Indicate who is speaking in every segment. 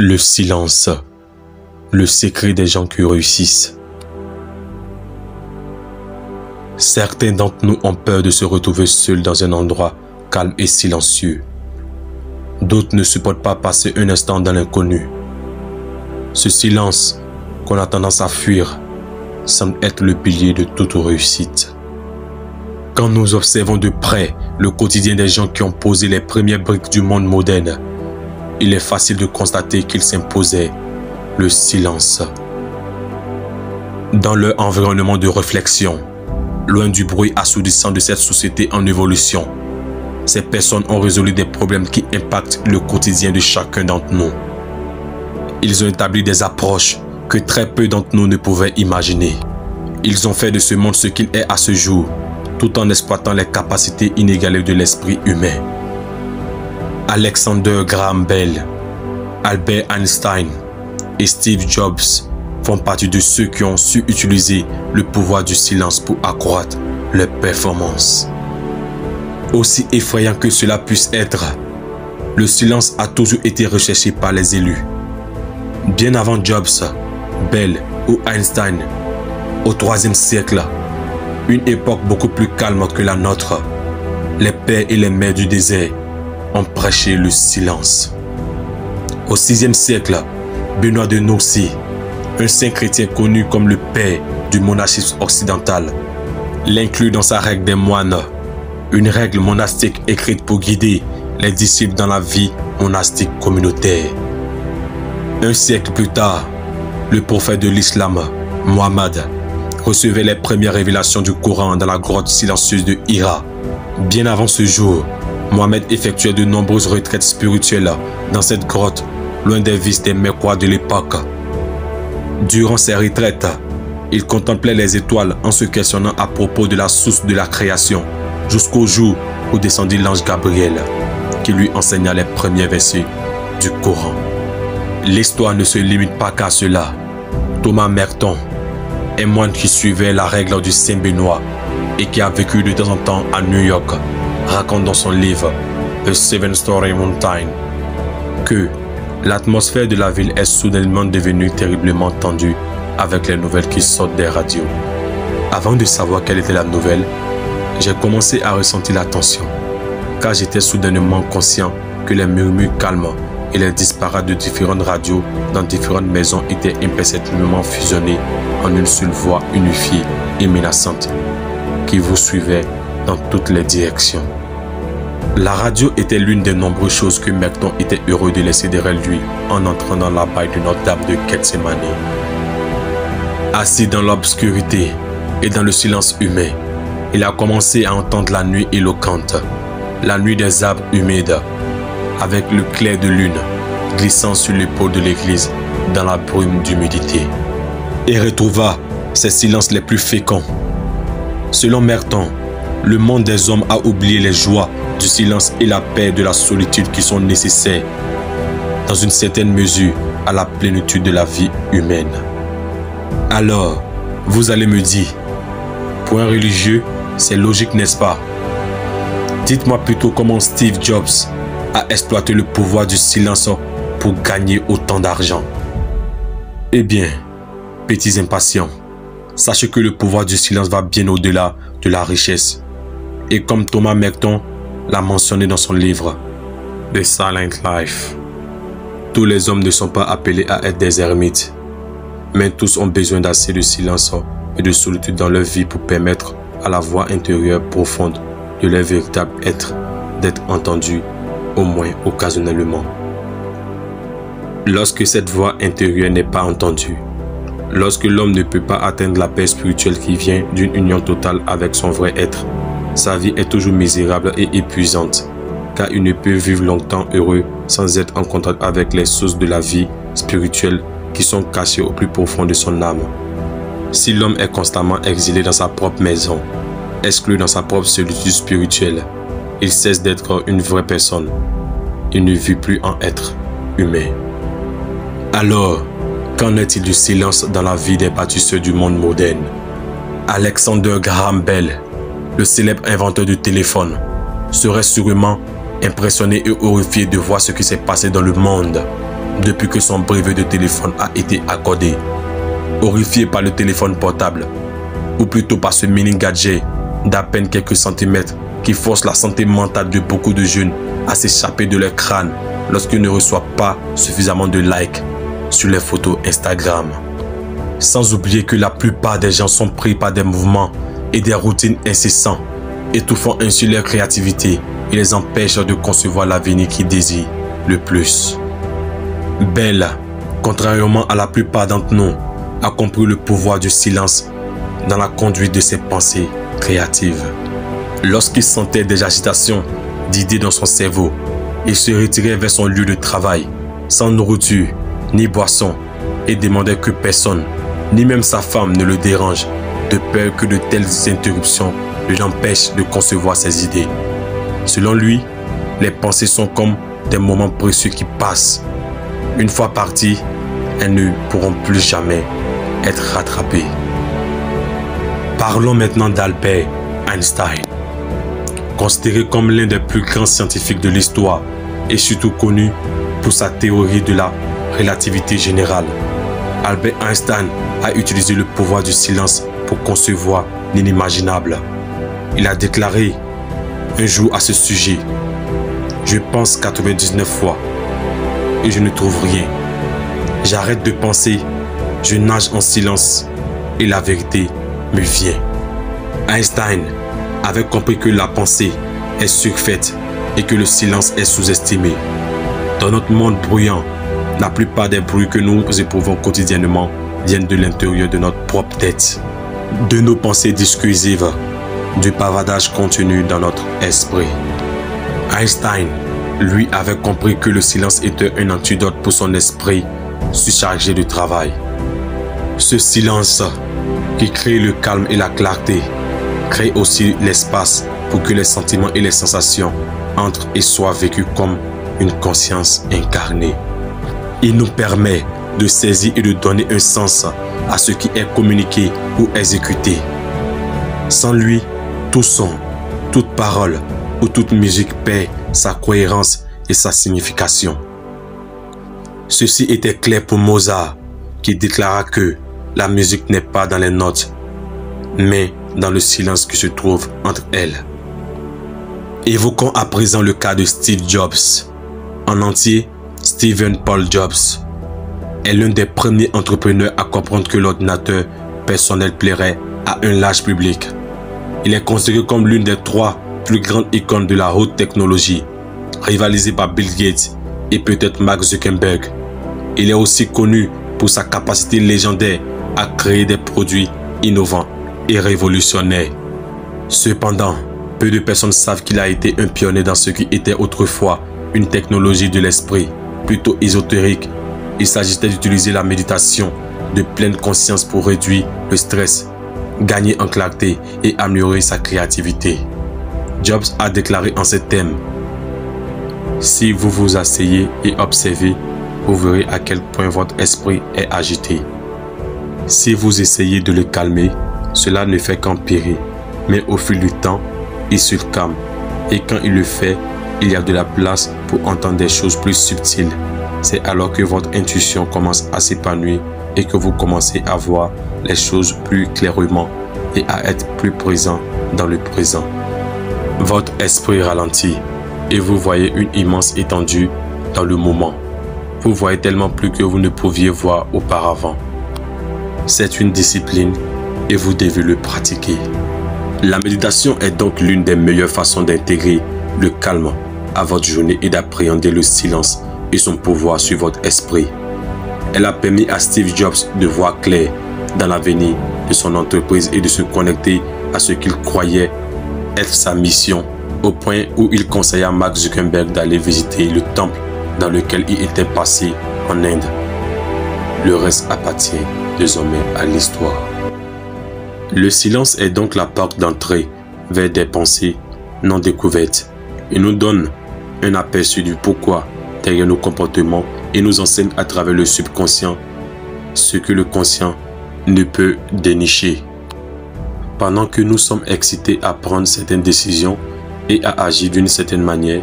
Speaker 1: Le silence, le secret des gens qui réussissent. Certains d'entre nous ont peur de se retrouver seuls dans un endroit calme et silencieux. D'autres ne supportent pas passer un instant dans l'inconnu. Ce silence, qu'on a tendance à fuir, semble être le pilier de toute réussite. Quand nous observons de près le quotidien des gens qui ont posé les premières briques du monde moderne, il est facile de constater qu'il s'imposait le silence. Dans leur environnement de réflexion, loin du bruit assourdissant de cette société en évolution, ces personnes ont résolu des problèmes qui impactent le quotidien de chacun d'entre nous. Ils ont établi des approches que très peu d'entre nous ne pouvaient imaginer. Ils ont fait de ce monde ce qu'il est à ce jour, tout en exploitant les capacités inégalées de l'esprit humain. Alexander Graham Bell, Albert Einstein et Steve Jobs font partie de ceux qui ont su utiliser le pouvoir du silence pour accroître leurs performances. Aussi effrayant que cela puisse être, le silence a toujours été recherché par les élus. Bien avant Jobs, Bell ou Einstein, au IIIe siècle, une époque beaucoup plus calme que la nôtre, les pères et les mères du désert ont prêché le silence. Au VIe siècle, Benoît de Nursie, un saint chrétien connu comme le père du monachisme occidental, l'inclut dans sa règle des moines, une règle monastique écrite pour guider les disciples dans la vie monastique communautaire. Un siècle plus tard, le prophète de l'islam, Mohammed, recevait les premières révélations du Coran dans la grotte silencieuse de Hira. Bien avant ce jour, Mohammed effectuait de nombreuses retraites spirituelles dans cette grotte, loin des vices des Mecquois de l'époque. Durant ces retraites, il contemplait les étoiles en se questionnant à propos de la source de la création, jusqu'au jour où descendit l'ange Gabriel, qui lui enseigna les premiers versets du Coran. L'histoire ne se limite pas qu'à cela. Thomas Merton, un moine qui suivait la règle du Saint Benoît et qui a vécu de temps en temps à New York, raconte dans son livre The Seven Storey Mountain que l'atmosphère de la ville est soudainement devenue terriblement tendue avec les nouvelles qui sortent des radios. Avant de savoir quelle était la nouvelle, j'ai commencé à ressentir la tension, car j'étais soudainement conscient que les murmures calmes et les disparats de différentes radios dans différentes maisons étaient imperceptiblement fusionnés en une seule voix unifiée et menaçante qui vous suivait dans toutes les directions. La radio était l'une des nombreuses choses que Merton était heureux de laisser derrière lui en entrant dans la baille de Notre-Dame de Gethsémani. Assis dans l'obscurité et dans le silence humain, il a commencé à entendre la nuit éloquente, la nuit des arbres humides, avec le clair de lune glissant sur l'épaule de l'église dans la brume d'humidité, et retrouva ses silences les plus féconds. Selon Merton, le monde des hommes a oublié les joies du silence et la paix de la solitude qui sont nécessaires, dans une certaine mesure, à la plénitude de la vie humaine. Alors, vous allez me dire, pour un religieux, c'est logique, n'est-ce pas? Dites-moi plutôt comment Steve Jobs a exploité le pouvoir du silence pour gagner autant d'argent. Eh bien, petits impatients, sachez que le pouvoir du silence va bien au-delà de la richesse. Et comme Thomas Merton l'a mentionné dans son livre The Silent Life, tous les hommes ne sont pas appelés à être des ermites, mais tous ont besoin d'assez de silence et de solitude dans leur vie pour permettre à la voix intérieure profonde de leur véritable être d'être entendue, au moins occasionnellement. Lorsque cette voix intérieure n'est pas entendue, lorsque l'homme ne peut pas atteindre la paix spirituelle qui vient d'une union totale avec son vrai être, sa vie est toujours misérable et épuisante, car il ne peut vivre longtemps heureux sans être en contact avec les sources de la vie spirituelle qui sont cachées au plus profond de son âme. Si l'homme est constamment exilé dans sa propre maison, exclu dans sa propre solitude spirituelle, il cesse d'être une vraie personne. Il ne vit plus en être humain. Alors, qu'en est-il du silence dans la vie des bâtisseurs du monde moderne? Alexander Graham Bell, le célèbre inventeur du téléphone, serait sûrement impressionné et horrifié de voir ce qui s'est passé dans le monde depuis que son brevet de téléphone a été accordé. Horrifié par le téléphone portable, ou plutôt par ce mini-gadget d'à peine quelques centimètres qui force la santé mentale de beaucoup de jeunes à s'échapper de leur crâne lorsqu'ils ne reçoivent pas suffisamment de likes sur les photos Instagram. Sans oublier que la plupart des gens sont pris par des mouvements et des routines incessants, étouffant ainsi leur créativité et les empêchant de concevoir l'avenir qu'ils désirent le plus. Bell, contrairement à la plupart d'entre nous, a compris le pouvoir du silence dans la conduite de ses pensées créatives. Lorsqu'il sentait des agitations d'idées dans son cerveau, il se retirait vers son lieu de travail, sans nourriture ni boisson, et demandait que personne, ni même sa femme, ne le dérange, de peur que de telles interruptions ne l'empêchent de concevoir ses idées. Selon lui, les pensées sont comme des moments précieux qui passent. Une fois parties, elles ne pourront plus jamais être rattrapées. Parlons maintenant d'Albert Einstein. Considéré comme l'un des plus grands scientifiques de l'histoire et surtout connu pour sa théorie de la relativité générale, Albert Einstein a utilisé le pouvoir du silence pour concevoir l'inimaginable. Il a déclaré un jour à ce sujet: « Je pense 99 fois et je ne trouve rien. J'arrête de penser, je nage en silence et la vérité me vient. » Einstein avait compris que la pensée est surfaite et que le silence est sous-estimé. Dans notre monde bruyant, la plupart des bruits que nous éprouvons quotidiennement viennent de l'intérieur de notre propre tête, de nos pensées discursives, du bavardage contenu dans notre esprit. Einstein, lui, avait compris que le silence était un antidote pour son esprit surchargé de travail. Ce silence qui crée le calme et la clarté crée aussi l'espace pour que les sentiments et les sensations entrent et soient vécus comme une conscience incarnée. Il nous permet de saisir et de donner un sens à ce qui est communiqué ou exécuté. Sans lui, tout son, toute parole ou toute musique perd sa cohérence et sa signification. Ceci était clair pour Mozart, qui déclara que la musique n'est pas dans les notes, mais dans le silence qui se trouve entre elles. Évoquons à présent le cas de Steve Jobs. En entier, Stephen Paul Jobs est l'un des premiers entrepreneurs à comprendre que l'ordinateur personnel plairait à un large public. Il est considéré comme l'une des 3 plus grandes icônes de la haute technologie, rivalisé par Bill Gates et peut-être Mark Zuckerberg. Il est aussi connu pour sa capacité légendaire à créer des produits innovants et révolutionnaires. Cependant, peu de personnes savent qu'il a été un pionnier dans ce qui était autrefois une technologie de l'esprit, plutôt ésotérique. Il s'agissait d'utiliser la méditation de pleine conscience pour réduire le stress, gagner en clarté et améliorer sa créativité. Jobs a déclaré en ces termes: « Si vous vous asseyez et observez, vous verrez à quel point votre esprit est agité. Si vous essayez de le calmer, cela ne fait qu'empirer, mais au fil du temps, il se calme. Et quand il le fait, il y a de la place pour entendre des choses plus subtiles. C'est alors que votre intuition commence à s'épanouir et que vous commencez à voir les choses plus clairement et à être plus présent dans le présent. Votre esprit ralentit et vous voyez une immense étendue dans le moment. Vous voyez tellement plus que vous ne pouviez voir auparavant. C'est une discipline et vous devez le pratiquer. La méditation est donc l'une des meilleures façons d'intégrer le calme à votre journée et d'appréhender le silence et son pouvoir sur votre esprit. Elle a permis à Steve Jobs de voir clair dans l'avenir de son entreprise et de se connecter à ce qu'il croyait être sa mission, au point où il conseilla à Mark Zuckerberg d'aller visiter le temple dans lequel il était passé en Inde. Le reste appartient désormais à l'histoire. Le silence est donc la porte d'entrée vers des pensées non découvertes. Il nous donne un aperçu du pourquoi derrière nos comportements et nous enseigne à travers le subconscient ce que le conscient ne peut dénicher. Pendant que nous sommes excités à prendre certaines décisions et à agir d'une certaine manière,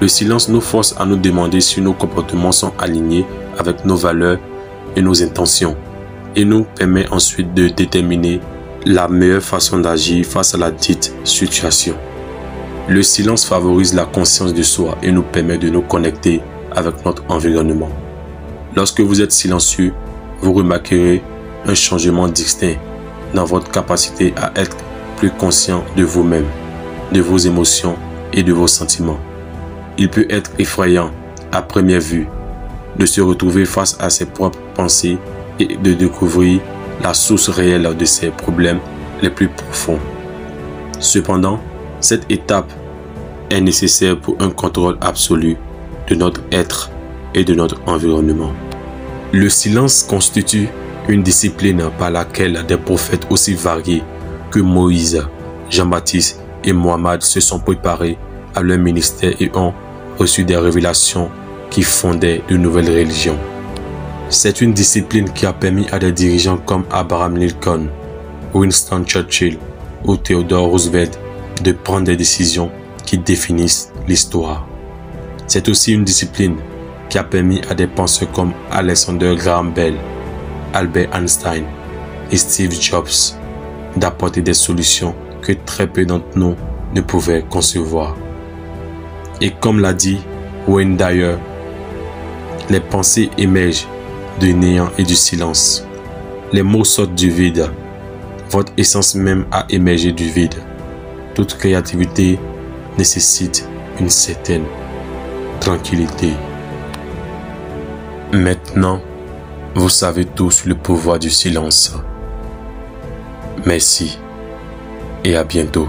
Speaker 1: Le silence nous force à nous demander si nos comportements sont alignés avec nos valeurs et nos intentions, et nous permet ensuite de déterminer la meilleure façon d'agir face à la dite situation. Le silence favorise la conscience de soi et nous permet de nous connecter avec notre environnement. Lorsque vous êtes silencieux, vous remarquerez un changement distinct dans votre capacité à être plus conscient de vous-même, de vos émotions et de vos sentiments. Il peut être effrayant à première vue de se retrouver face à ses propres pensées et de découvrir la source réelle de ses problèmes les plus profonds. Cependant, cette étape est nécessaire pour un contrôle absolu de notre être et de notre environnement. Le silence constitue une discipline par laquelle des prophètes aussi variés que Moïse, Jean-Baptiste et Mohammed se sont préparés à leur ministère et ont reçu des révélations qui fondaient de nouvelles religions. C'est une discipline qui a permis à des dirigeants comme Abraham Lincoln, Winston Churchill ou Theodore Roosevelt de prendre des décisions qui définissent l'histoire. C'est aussi une discipline qui a permis à des penseurs comme Alexander Graham Bell, Albert Einstein et Steve Jobs d'apporter des solutions que très peu d'entre nous ne pouvaient concevoir. Et comme l'a dit Wayne Dyer, les pensées émergent du néant et du silence. Les mots sortent du vide. Votre essence même a émergé du vide. Toute créativité nécessite une certaine tranquillité. Maintenant, vous savez tout sur le pouvoir du silence. Merci et à bientôt.